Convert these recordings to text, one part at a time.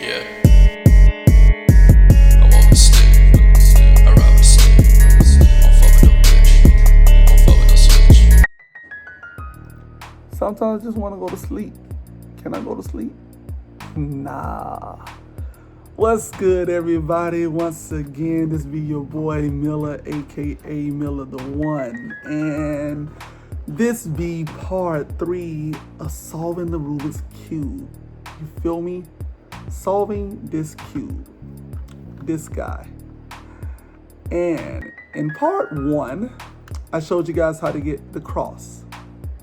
Yeah. I walk the stick. I ride the stick. Don't fuck with no bitch. Don't fuck with no switch. Sometimes I just want to go to sleep. Can I go to sleep? Nah. What's good, everybody? Once again, this be your boy Miller, aka Miller the One, and this be part 3 of solving the Rubik's Cube. You feel me? Solving this cube, this guy. And in part 1, I showed you guys how to get the cross,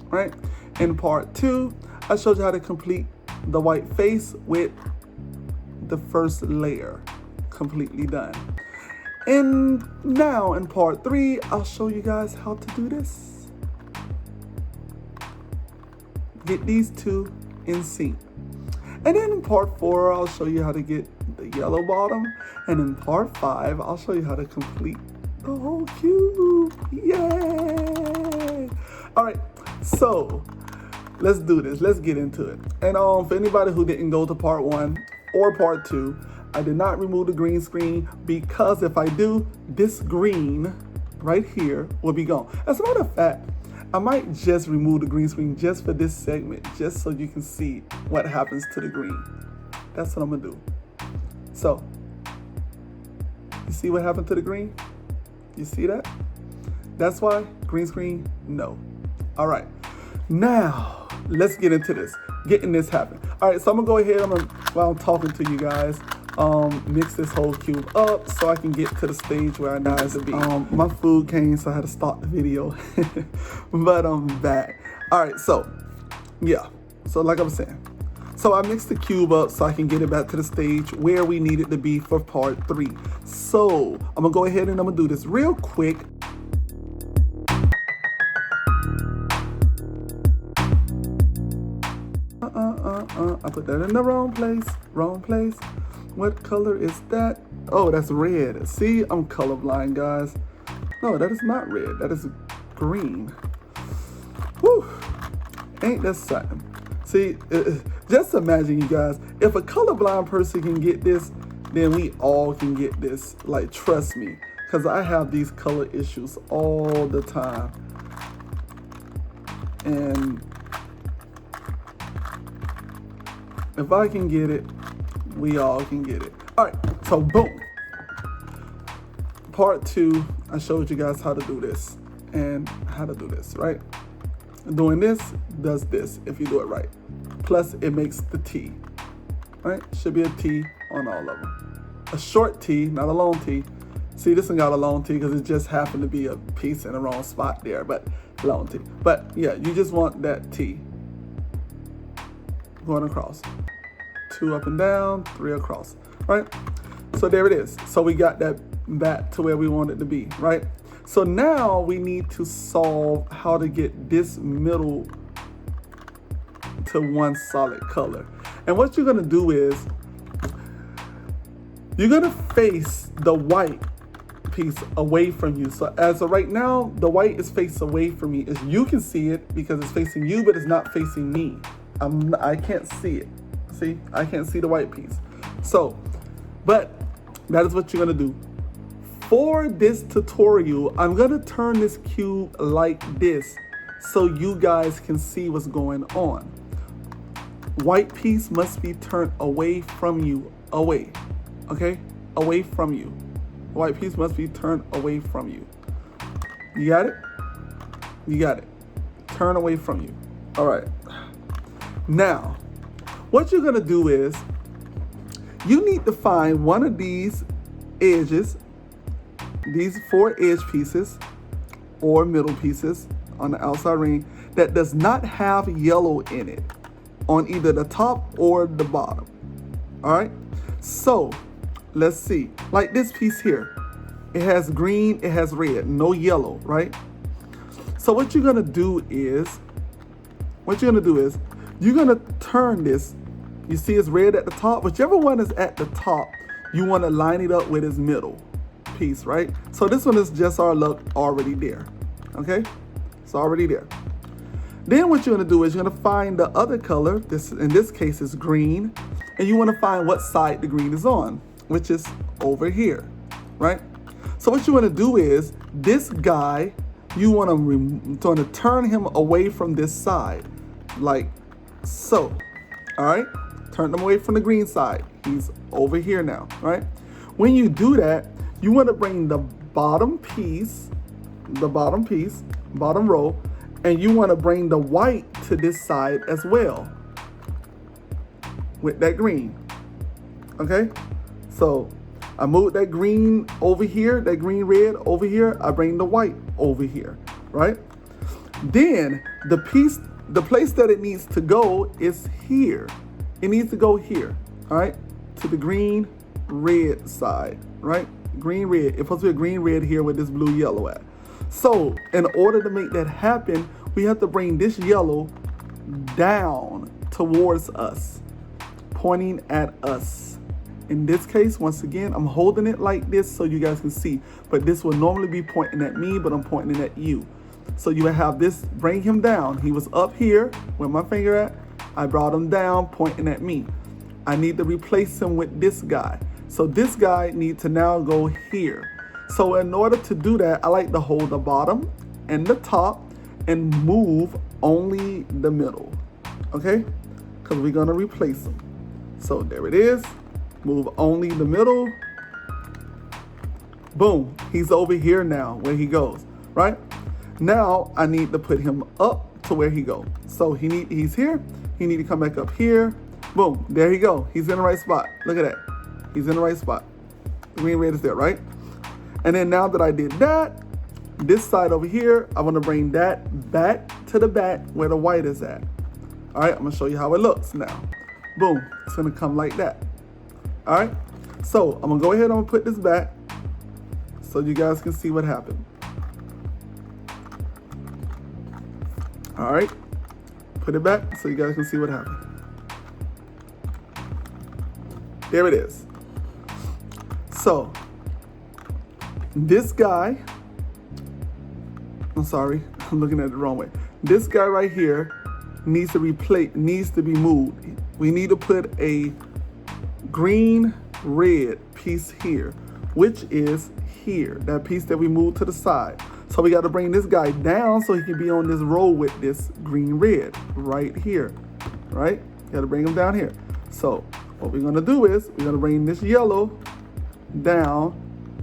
right? In part 2, I showed you how to complete the white face with the first layer completely done. And now in part 3, I'll show you guys how to do this. Get these two in sync. And then in part 4, I'll show you how to get the yellow bottom. And in part 5, I'll show you how to complete the whole cube. Yay! All right, so let's do this. Let's get into it. And for anybody who didn't go to part 1 or part 2, I did not remove the green screen because if I do, this green right here will be gone. As a matter of fact, I might just remove the green screen just for this segment, just so you can see what happens to the green. That's what I'm gonna do. So, you see what happened to the green? You see that? That's why green screen, no. All right, now let's get into this, getting this happen. All right, so I'm gonna go ahead, while I'm talking to you guys, mix this whole cube up so I can get to the stage where I need to be. My food came, so I had to stop the video, but I'm back. All right, so yeah, so like I was saying, so I mixed the cube up so I can get it back to the stage where we need it to be for part 3. So I'm gonna go ahead and I'm gonna do this real quick. I put that in the wrong place. What color is that? Oh, that's red. See, I'm colorblind, guys. No, that is not red. That is green. Whew. Ain't that something? See, just imagine, you guys, if a colorblind person can get this, then we all can get this. Like, trust me, because I have these color issues all the time. And if I can get it, we all can get it. All right, so boom. Part 2, I showed you guys how to do this and how to do this, right? Doing this does this if you do it right. Plus it makes the T, right? Should be a T on all of them. A short T, not a long T. See, this one got a long T because it just happened to be a piece in the wrong spot there, but long T. But yeah, you just want that T going across. 2 up and down, 3 across, right? So there it is. So we got that back to where we want it to be, right? So now we need to solve how to get this middle to one solid color. And what you're gonna do is, you're gonna face the white piece away from you. So as of right now, the white is faced away from me. As you can see it because it's facing you, but it's not facing me. I can't see it. See, I can't see the white piece. So, but that is what you're gonna do. For this tutorial, I'm gonna turn this cube like this so you guys can see what's going on. White piece must be turned away from you, away, okay? Away from you. White piece must be turned away from you. You got it? You got it. Turn away from you. All right. Now, what you're gonna do is, you need to find one of these edges, these 4 edge pieces or middle pieces on the outside ring that does not have yellow in it on either the top or the bottom. All right, so let's see, like this piece here, it has green, it has red, no yellow, right? So what you're gonna do is, you're gonna turn this. You see it's red at the top. Whichever one is at the top, you want to line it up with its middle piece, right? So this one is just our look already there, okay? It's already there. Then what you're gonna do is you're gonna find the other color, this in this case is green, and you wanna find what side the green is on, which is over here, right? So what you wanna do is, this guy, you wanna turn him away from this side, like so, all right? Turn him away from the green side. He's over here now, right? When you do that, you wanna bring the bottom row, and you want to bring the white to this side as well with that green. Okay, so I moved that green over here, that green red over here. I bring the white over here, right? Then the place that it needs to go is here. It needs to go here, all right, to the green red side, right? Green red. It's supposed to be a green red here with this blue yellow at. So in order to make that happen, we have to bring this yellow down towards us, pointing at us. In this case, once again, I'm holding it like this so you guys can see, but this will normally be pointing at me, but I'm pointing at you. So you will have this, bring him down. He was up here, where my finger at, I brought him down, pointing at me. I need to replace him with this guy. So this guy needs to now go here. So in order to do that, I like to hold the bottom and the top and move only the middle, okay? Because we're gonna replace them. So there it is, move only the middle. Boom, he's over here now where he goes, right? Now I need to put him up to where he goes. So he's here, he need to come back up here. Boom, there he go, he's in the right spot. Look at that, he's in the right spot. The green red is there, right? And then now that I did that, this side over here, I want to bring that back to the back where the white is at. All right, I'm gonna show you how it looks now. Boom, it's gonna come like that. All right, so I'm gonna go ahead and I'm gonna put this back so you guys can see what happened. All right, put it back so you guys can see what happened. There it is. So this guy, I'm sorry, I'm looking at it the wrong way. This guy right here needs to be moved. We need to put a green red piece here, which is here, that piece that we moved to the side. So we got to bring this guy down so he can be on this row with this green red right here, right? Got to bring him down here. So what we're gonna do is we're gonna bring this yellow down.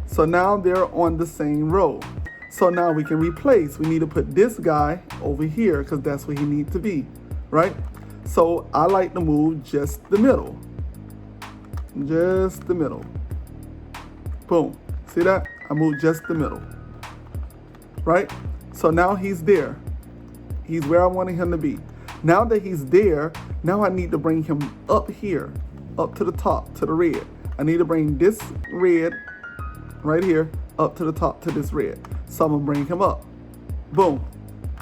So now they're on the same row. So now we can replace. We need to put this guy over here because that's where he needs to be, right? So I like to move just the middle. Just the middle. Boom. See that? I moved just the middle, right? So now he's there. He's where I wanted him to be. Now that he's there, now I need to bring him up here, up to the top, to the red. I need to bring this red right here up to the top to this red. So I'm gonna bring him up. Boom.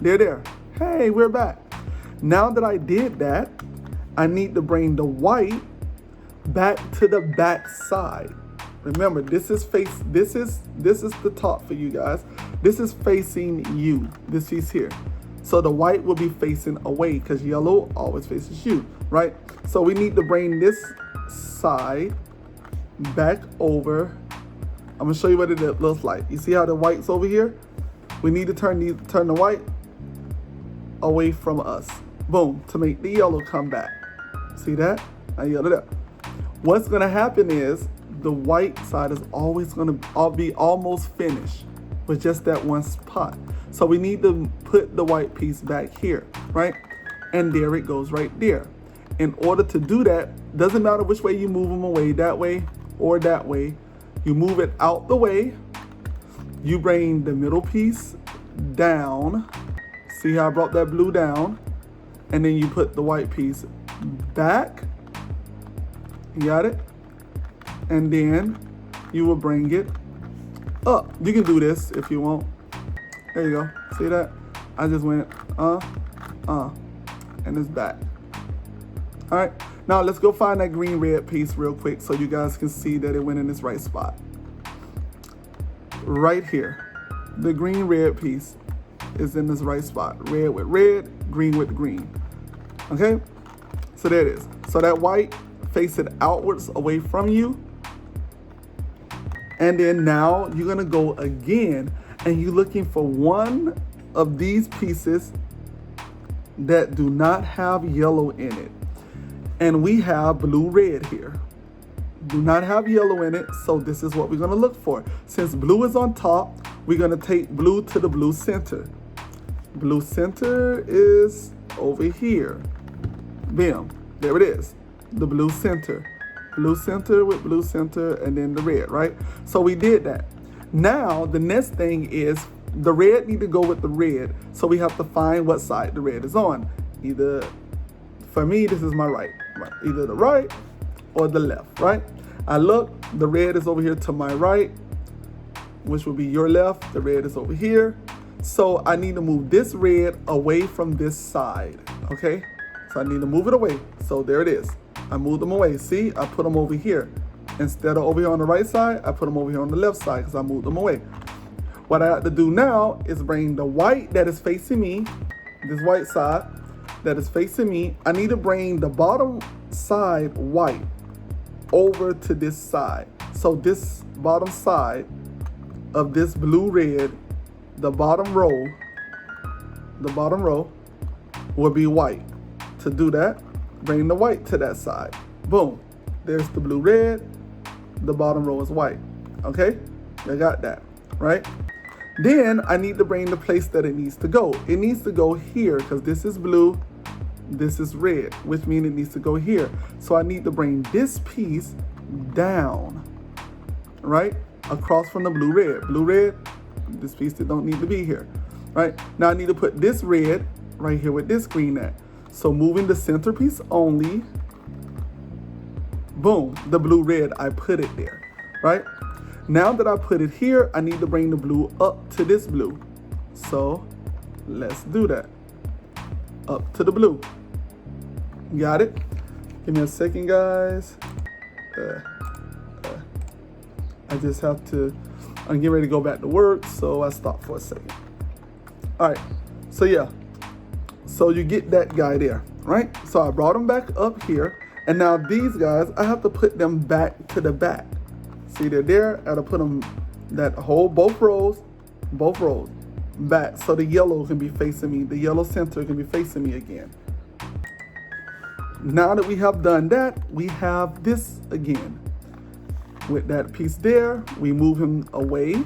There. Hey, we're back. Now that I did that, I need to bring the white back to the back side. Remember, this is the top for you guys. This is facing you, this piece here. So the white will be facing away because yellow always faces you, right? So we need to bring this side back over. I'm gonna show you what it looks like. You see how the white's over here? We need to turn the white away from us. Boom, to make the yellow come back. See that? I yelled it up. What's gonna happen is the white side is always gonna be almost finished with just that one spot. So we need to put the white piece back here, right? And there it goes right there. In order to do that, doesn't matter which way you move them away, that way or that way. You move it out the way. You bring the middle piece down. See how I brought that blue down? And then you put the white piece back. You got it? And then you will bring it up. You can do this if you want. There you go. See that? I just went, and it's back. All right. Now let's go find that green red piece real quick so you guys can see that it went in its right spot. Right here, the green red piece. is in this right spot. Red with red, green with green. Okay? So there it is. So that white, face it outwards away from you. And then now you're gonna go again and you're looking for one of these pieces that do not have yellow in it. And we have blue red here. Do not have yellow in it, so this is what we're gonna look for. Since blue is on top, we're gonna take blue to the blue center. Blue center is over here. Bam, there it is, the blue center. Blue center with blue center and then the red, right? So we did that. Now, the next thing is the red need to go with the red, so we have to find what side the red is on. Either, for me, this is my right. Either the right or the left, right? I look, the red is over here to my right, which would be your left. The red is over here. So I need to move this red away from this side, okay? So I need to move it away. So there it is. I moved them away. See, I put them over here. Instead of over here on the right side, I put them over here on the left side because I moved them away. What I have to do now is bring the white that is facing me, this white side that is facing me. I need to bring the bottom side white over to this side. So this bottom side of this blue red, the bottom row will be white. To do that, bring the white to that side. Boom. There's the blue red. The bottom row is white. Okay? I got that, right? Then I need to bring the place that it needs to go. It needs to go here because this is blue, this is red, which means it needs to go here. So I need to bring this piece down, right? Across from the blue red. Blue red, this piece that don't need to be here, right? Now I need to put this red right here with this green at. So moving the centerpiece only, boom, the blue red, I put it there, right? Now that I put it here, I need to bring the blue up to this blue. So let's do that. Up to the blue. Got it? Give me a second, guys. I just have to, I'm getting ready to go back to work, so I stopped for a second. All right, so yeah. So you get that guy there, right? So I brought him back up here, and now these guys, I have to put them back to the back. See, they're there, I have to put them, that whole, both rows, back, so the yellow can be facing me, the yellow center can be facing me again. Now that we have done that, we have this again. With that piece there, we move him away,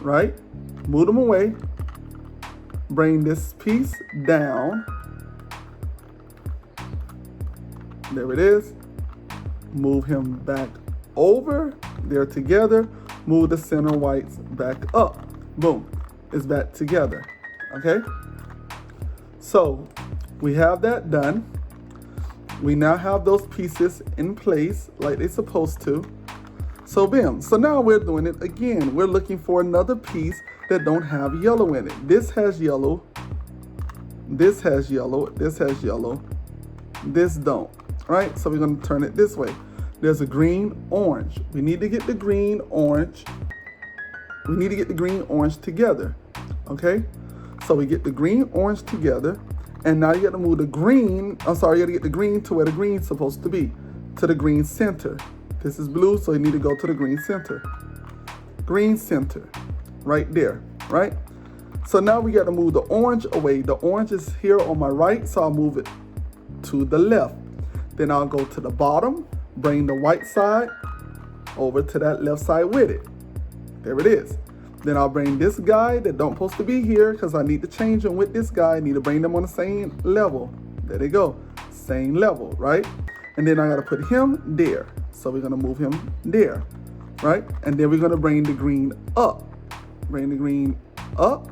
right? Move him away. Bring this piece down. There it is. Move him back over. They're together. Move the center whites back up. Boom. It's back together. Okay? So we have that done. We now have those pieces in place like they're supposed to. So bam. So now we're doing it again. We're looking for another piece that don't have yellow in it. This has yellow. This has yellow. This has yellow. This don't. Right? So we're going to turn it this way. There's a green, orange. We need to get the green, orange. We need to get the green, orange together. Okay? So we get the green, orange together. And now you got to move the green. I'm sorry, you got to get the green to where the green's supposed to be. To the green center. This is blue, so you need to go to the green center. Green center. Right there. Right? So now we got to move the orange away. The orange is here on my right, so I'll move it to the left. Then I'll go to the bottom, bring the white side over to that left side with it. There it is. Then I'll bring this guy that don't supposed to be here because I need to change them with this guy. I need to bring them on the same level. There they go. Same level, right? And then I got to put him there. So we're going to move him there, right? And then we're going to bring the green up. Bring the green up.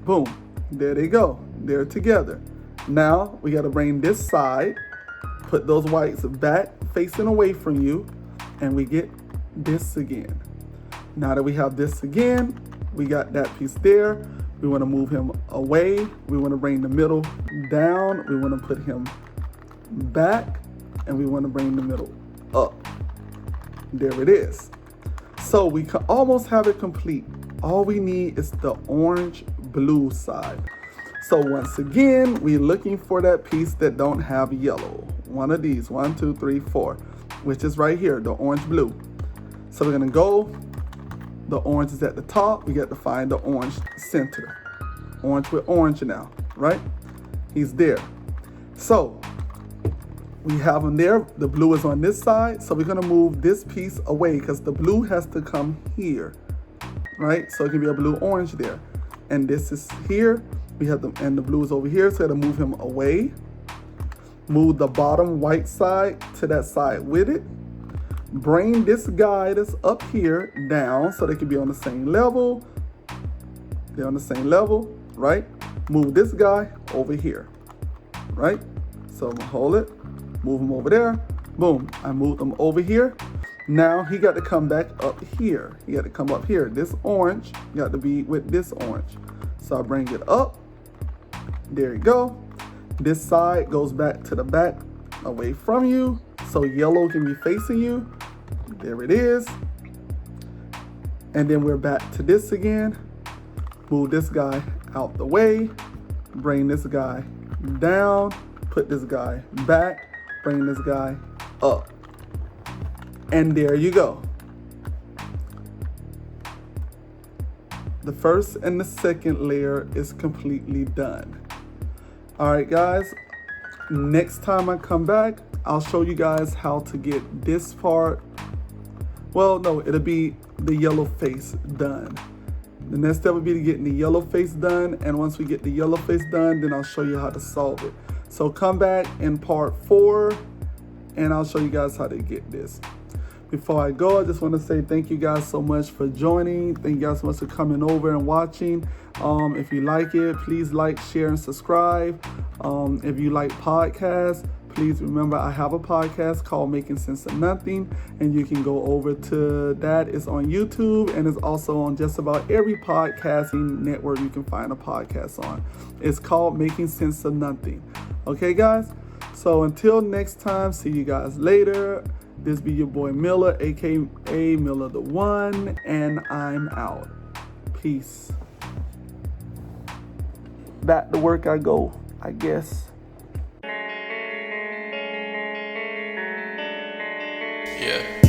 Boom. There they go. They're together. Now we got to bring this side. Put those whites back facing away from you. And we get this again. Now that we have this again, we got that piece there. We want to move him away. We want to bring the middle down. We want to put him back. And we want to bring the middle up. There it is. So we can almost have it complete. All we need is the orange, blue side. So once again, we're looking for that piece that don't have yellow. One of these, 1, 2, 3, 4, which is right here, the orange blue. So we're gonna go, the orange is at the top, we got to find the orange center. Orange with orange now, right? He's there. So we have him there, the blue is on this side, so we're gonna move this piece away because the blue has to come here, right? So it can be a blue orange there. And this is here, we have the, and the blue is over here, so we gotta move him away. Move the bottom white side to that side with it. Bring this guy that's up here down so they can be on the same level. They're on the same level, right? Move this guy over here, right? So I'm gonna hold it, move him over there. Boom, I moved him over here. Now he got to come back up here. He got to come up here. This orange got to be with this orange. So I bring it up. There you go. This side goes back to the back away from you. So yellow can be facing you. There it is. And then we're back to this again. Move this guy out the way. Bring this guy down. Put this guy back. Bring this guy up. And there you go. The first and the second layer is completely done. All right, guys. Next time I come back, I'll show you guys how to get this part. Well, no, it'll be the yellow face done. The next step will be to getting the yellow face done. And once we get the yellow face done, then I'll show you how to solve it. So come back in part 4 and I'll show you guys how to get this. Before I go, I just want to say thank you guys so much for joining. Thank you guys so much for coming over and watching. If you like it, please like, share, and subscribe. If you like podcasts, please remember I have a podcast called Making Sense of Nothing, and you can go over to that. It's on YouTube, and it's also on just about every podcasting network you can find a podcast on. It's called Making Sense of Nothing. Okay, guys? So until next time, see you guys later. This be your boy Miller, aka Miller the One, and I'm out. Peace. Back to work I go, I guess. Yeah.